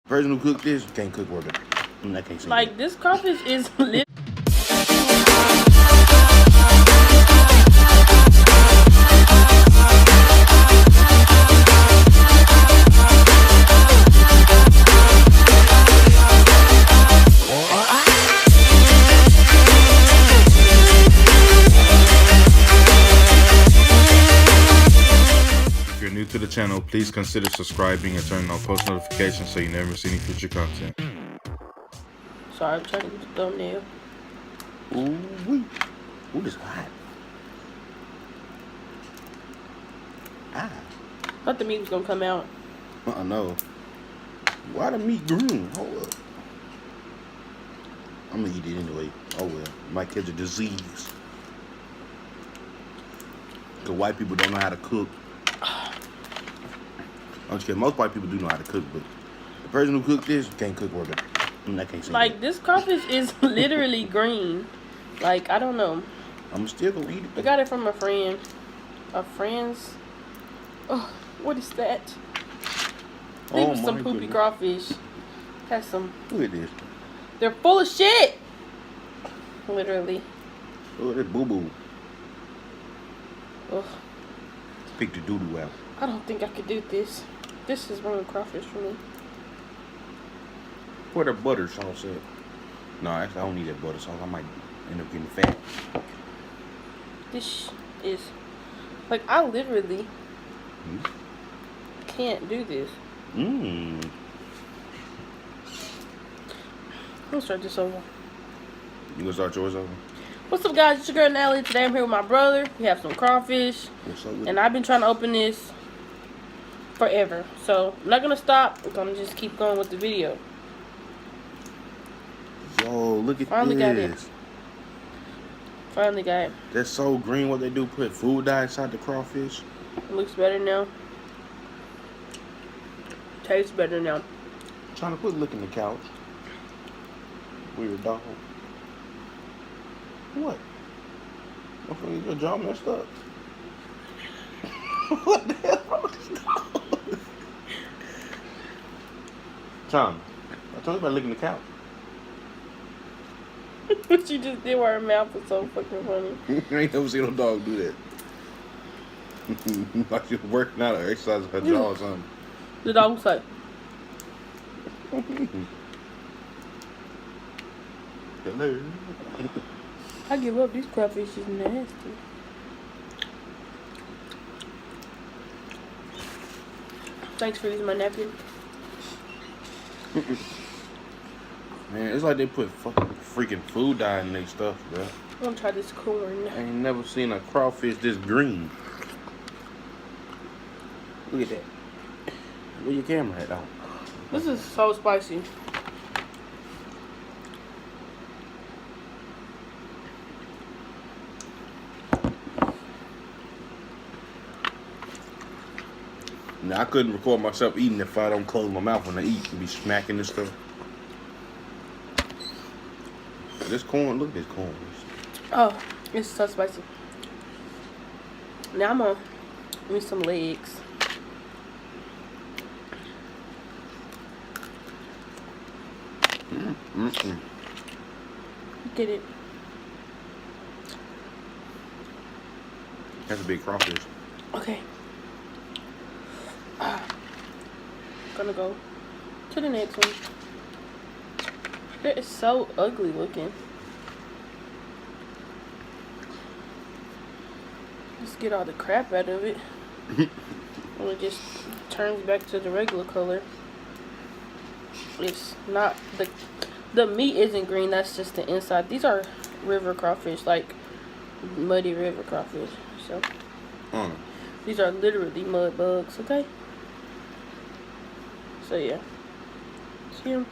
The person who cooked this can't cook worth it. I can't say like that. this crawfish is lit. If you're new to the channel, please consider subscribing and turning on post notifications so you never miss any future content. Sorry, I'm trying to get the thumbnail. Ooh, wee. Ooh, this hot. Ah. Thought the meat was gonna come out. I know. Why the meat green? Hold up. I'm gonna eat it anyway. Oh well. Might catch a disease. Cause white people don't know how to cook. I'm just kidding. Most white people do know how to cook, but the person who cooked this can't cook worth it. I can't say Like that. this crawfish is literally green. Like I don't know. I'm still gonna eat it. I got it from a friend. A friend's. Oh, what is that? I think it was some poopy crawfish. Has some. Look at this. They're full of shit. Literally. Look at that boo boo. Ugh. Pick the doo doo out. I don't think I could do this. This is wrong crawfish for me. Where the butter sauce at? No, actually I don't need that butter sauce. I might end up getting fat. This is like I literally can't do this. Mmm. Let's start this over. You gonna start yours over? What's up, guys? It's your girl Natalie. Today I'm here with my brother. We have some crawfish, What's up with and I've been trying to open this forever. So I'm not gonna stop. I'm gonna just keep going with the video. Yo, look at Finally got this. it. Finally got it. That's so green. What they do? Put food dye inside the crawfish. It looks better now. Tastes better now. Trying to quit licking the couch. Weird dog. What? Okay, your jaw messed up. What the hell wrong with this dog? Tom, I told you about licking the couch. What you just did with her mouth was so fucking funny. You ain't never seen no dog do that. Like she was working out or exercising her jaw or something. The dog was like, Hello. I give up. These crawfish is nasty. Thanks for using my napkin. Man, it's like they put fucking freaking food dye in their stuff, bro. I'm gonna try this corn. I ain't never seen a crawfish this green. Look at that. Where your camera at, though? This is so spicy. Now, I couldn't record myself eating if I don't close my mouth when I eat and be smacking this stuff. This corn, look at this corn. Oh, it's so spicy. Now I'm gonna eat some legs. Get it? That's a big crawfish. Okay. Gonna go to the next one. It is so ugly looking. Just get all the crap out of it. And it just turns back to the regular color. It's not the meat isn't green, that's just the inside. These are river crawfish, like muddy river crawfish. So these are literally mud bugs, okay? So yeah. See them?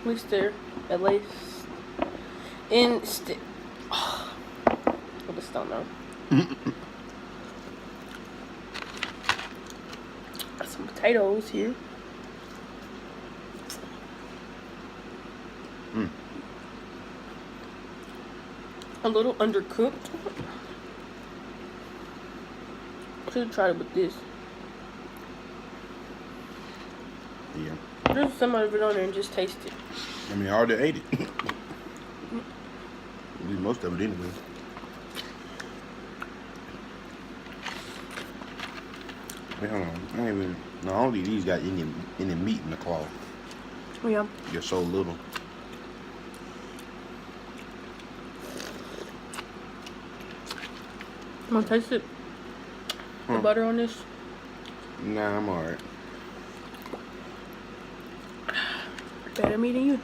At least they're at least I just don't know. Got some potatoes here. A little undercooked. Should have tried it with this. Yeah. There's some of it on there and just taste it. I mean, I already ate it. At least most of it anyway. Wait, hold on. I ain't even. No, only these got any meat in the claw. Yeah. You're so little. I'm gonna taste it. The butter on this. Nah, I'm alright. Better me than you.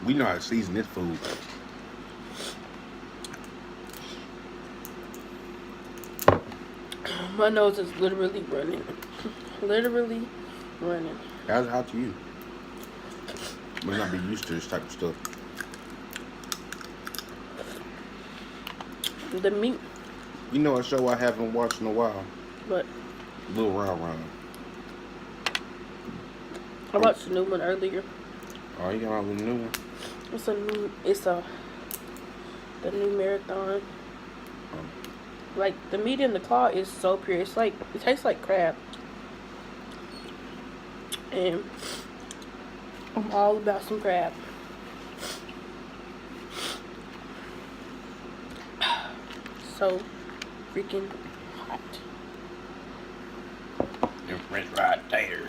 We know how to season this food. My nose is literally running. Literally running. How's it hot to you? Might not be used to this type of stuff. The meat. You know a show I haven't watched in a while? But Little Round Round. I watched the new one earlier. Oh, you got out with a new one? The new marathon. Like the meat in the claw is so pure. It's like it tastes like crab. And I'm all about some crab. So freaking hot. Them French fried taters.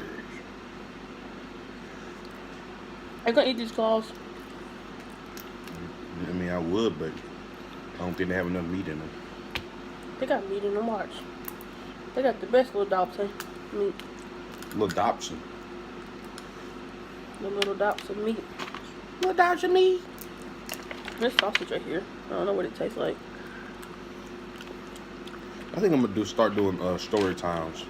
I'm gonna eat these claws. I mean, I would, but I don't think they have enough meat in them. They got meat in them, watch. They got the best little Dobson meat. Little Dobson. The little dots of meat. Little Dobson meat. This sausage right here. I don't know what it tastes like. I think I'm gonna start doing story times.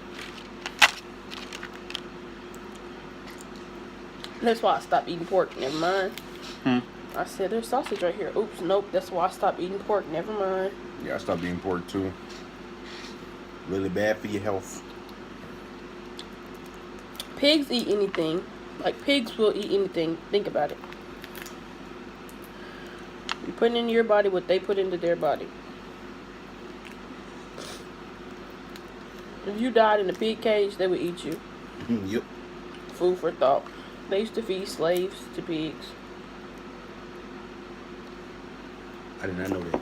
That's why I stopped eating pork. Never mind. I said there's sausage right here. Oops, nope. That's why I stopped eating pork. Never mind. Yeah, I stopped eating pork too. Really bad for your health. Pigs eat anything. Like pigs will eat anything. Think about it. You're putting into your body what they put into their body. If you died in a pig cage, they would eat you. Yep. Food for thought. They used to feed slaves to pigs. I did not know that.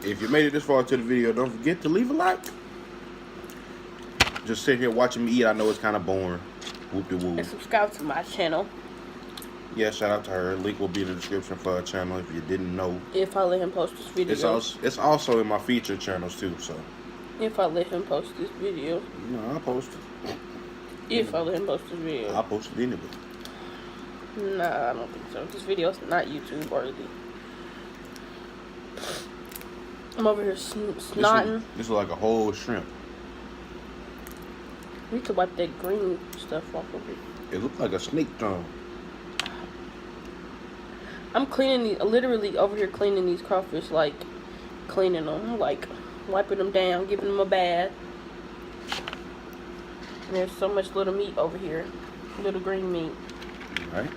If you made it this far to the video, don't forget to leave a like. Just sit here watching me eat. I know it's kind of boring. Whoop-de-whoop. And subscribe to my channel. Yeah, shout out to her. Link will be in the description for her channel if you didn't know. If I let him post this video. It's also in my featured channels too, so. If I let him post this video. No, I'll post it. If I let him post this video. I'll post it anyway. Nah, I don't think so. This video's not YouTube worthy. I'm over here snotting. This is like a whole shrimp. I need to wipe that green stuff off of it. It looks like a snake tongue. I'm cleaning these, literally over here cleaning these crawfish, like cleaning them, like wiping them down, giving them a bath. And there's so much little meat over here, little green meat. Right?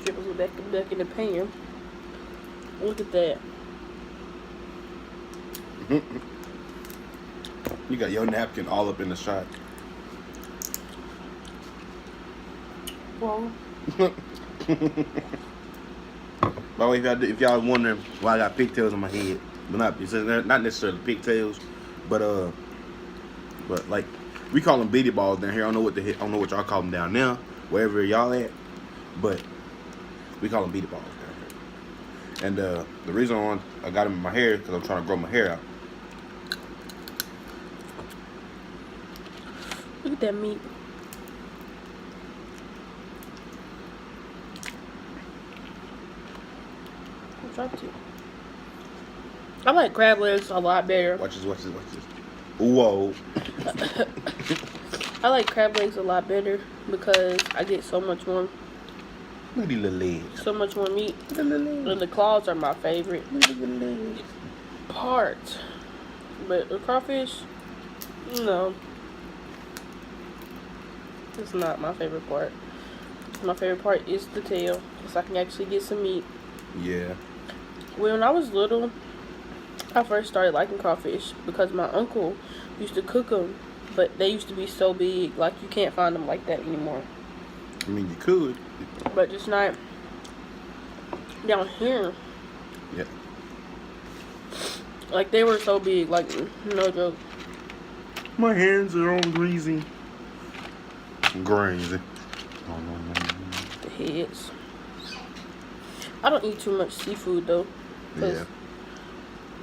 Strippers are back in the pan. Look at that. You got your napkin all up in the shot. Whoa. By the way, if y'all wondering why I got pigtails on my head, but not necessarily pigtails, but like we call them bitty balls down here. I don't know what y'all call them down there, wherever y'all at, but we call them bitty balls down here. And the reason I got them in my hair is because I'm trying to grow my hair out. Look at that meat. I like crab legs a lot better. Watch this. Whoa. I like crab legs a lot better because I get so much more. Maybe little legs. So much more meat. And the claws are my favorite part. But the crawfish, no. It's not my favorite part. My favorite part is the tail, because I can actually get some meat. Yeah. When I was little, I first started liking crawfish because my uncle used to cook them, but they used to be so big, like you can't find them like that anymore. I mean, you could. But just not down here. Yeah. Like, they were so big, like, no joke. My hands are all greasy. Greasy. The heads. I don't eat too much seafood, though. Yeah.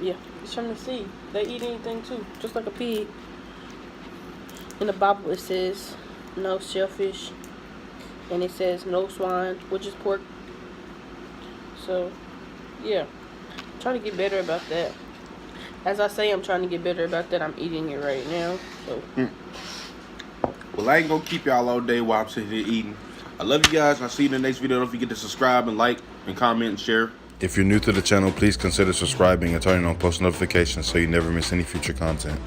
Yeah, just trying to see. They eat anything, too, just like a pig. In the Bible, it says no shellfish. And it says no swine, which is pork. So, yeah. I'm trying to get better about that. As I say, I'm trying to get better about that. I'm eating it right now. So. Well, I ain't gonna keep y'all all day while I'm sitting here eating. I love you guys. I'll see you in the next video. Don't forget to subscribe and like and comment and share. If you're new to the channel, please consider subscribing and turning on post notifications so you never miss any future content.